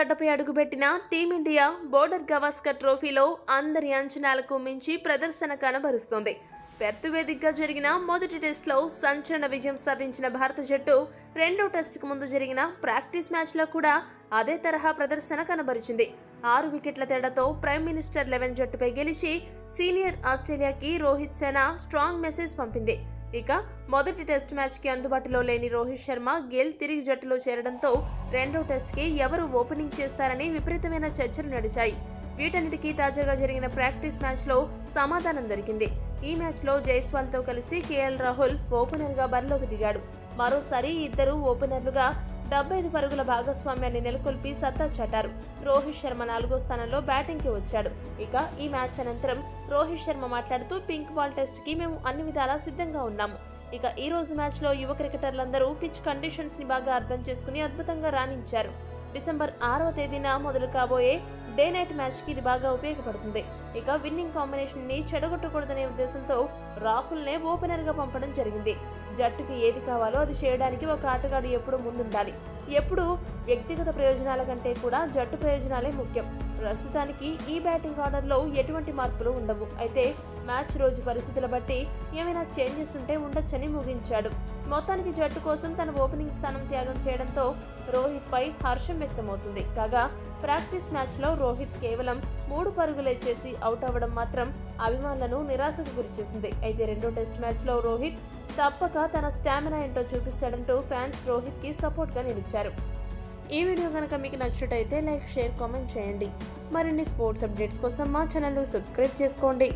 గడ్డపై అడుగుపెట్టిన team India border Gavaskar ట్రోఫీలో అందరి అంచనాలకు మించి ప్రదర్శన కనబరుస్తోంది. పెర్త్ వేదికగా జరిగిన మొదటి టెస్టులో సంచలన విజయం సాధించిన భారత జట్టు రెండో టెస్టుకు ముందు జరిగిన ప్రాక్టీస్ మ్యాచ్లో కూడా అదే తరహా ప్రదర్శన కనబరిచింది. 6 వికెట్ల తేడాతో ప్రైమ్ మినిస్టర్ 11 జట్టుపై గెలిచి సీనియర్ ఆస్ట్రేలియాకి రోహిత్ సేన స్ట్రాంగ్ మెసేజ్ పంపింది. ఇక మొదటి టెస్ట్ మ్యాచ్ కి అందుబాటులో లేని రోహిత్ శర్మ, గిల్ తిరిగి జట్టులో చేరడంతో రెండో టెస్ట్ కి ఎవరు ఓపెనింగ్ చేస్తారని విపరీతమైన చర్చలు నడిచాయి. వీటన్నిటికీ తాజాగా జరిగిన ప్రాక్టీస్ మ్యాచ్ లో సమాధానం దొరికింది. ఈ మ్యాచ్ లో జైస్వాల్ తో కలిసి కేఎల్ రాహుల్ ఓపెనర్ గా బరిలోకి దిగాడు. మరోసారి ఇద్దరు ఓపెనర్లుగా 75 పరుగుల భాగస్వామ్యాన్ని నెలకొల్పి సత్తా చాటారు. రోహిత్ శర్మ 4వ స్థానంలో బ్యాటింగ్ కి వచ్చాడు. ఇక ఈ మ్యాచ్ అనంతరం రోహిత్ శర్మ మాట్లాడుతూ పింక్ బాల్ టెస్ట్ కి మేము అన్ని విధాలా సిద్ధంగా ఉన్నాము. ఇక ఈ రోజు మ్యాచ్ లో యువ క్రికెటర్లందరూ పిచ్ కండిషన్స్ ని బాగా అర్థం చేసుకుని అద్భుతంగా రాణించారు. డిసెంబర్ 6వ తేదీన మొదలు కాబోయే డే నైట్ మ్యాచ్ కి ఇది బాగా ఉపయోగపడుతుంది. ఇక విన్నింగ్ కాంబినేషన్ ని చెడగొట్టకూడదనే ఉద్దేశంతో రాహుల్ నే ఓపెనర్ గా పంపడం జరిగింది. జట్టుకి ఏది కావాలో అది చేయడానికి ఒక ఆటగాడు ఎప్పుడూ ముందుండాలి. ఎప్పుడు వ్యక్తిగత ప్రయోజనాల కంటే కూడా జట్టు ప్రయోజనాలే ముఖ్యం. ప్రస్తుతానికి ఈ బ్యాటింగ్ ఆర్డర్ లో ఎటువంటి మార్పులు ఉండవు. అయితే మ్యాచ్ రోజు పరిస్థితుల బట్టి ఏమైనా చేంజెస్ ఉంటే ఉండొచ్చని ముగించాడు. మొత్తానికి జట్టు కోసం తన ఓపెనింగ్ స్థానం త్యాగం చేయడంతో రోహిత్ పై హర్షం వ్యక్తమవుతుంది. కాగా ప్రాక్టీస్ మ్యాచ్ లో రోహిత్ కేవలం 3 పరుగులే చేసి అవుట్ అవ్వడం మాత్రం అభిమానులను నిరాశకు గురిచేసింది. అయితే రెండో టెస్ట్ మ్యాచ్ లో రోహిత్ తప్పక తన స్టామినా ఏంటో చూపిస్తాడంటూ ఫ్యాన్స్ రోహిత్ కి సపోర్ట్ గా నిలిచారు. ఈ వీడియో కనుక మీకు నచ్చినట్టయితే లైక్, షేర్, కామెంట్ చేయండి. మరిన్ని స్పోర్ట్స్ అప్డేట్స్ కోసం మా ఛానల్ సబ్స్క్రైబ్ చేసుకోండి.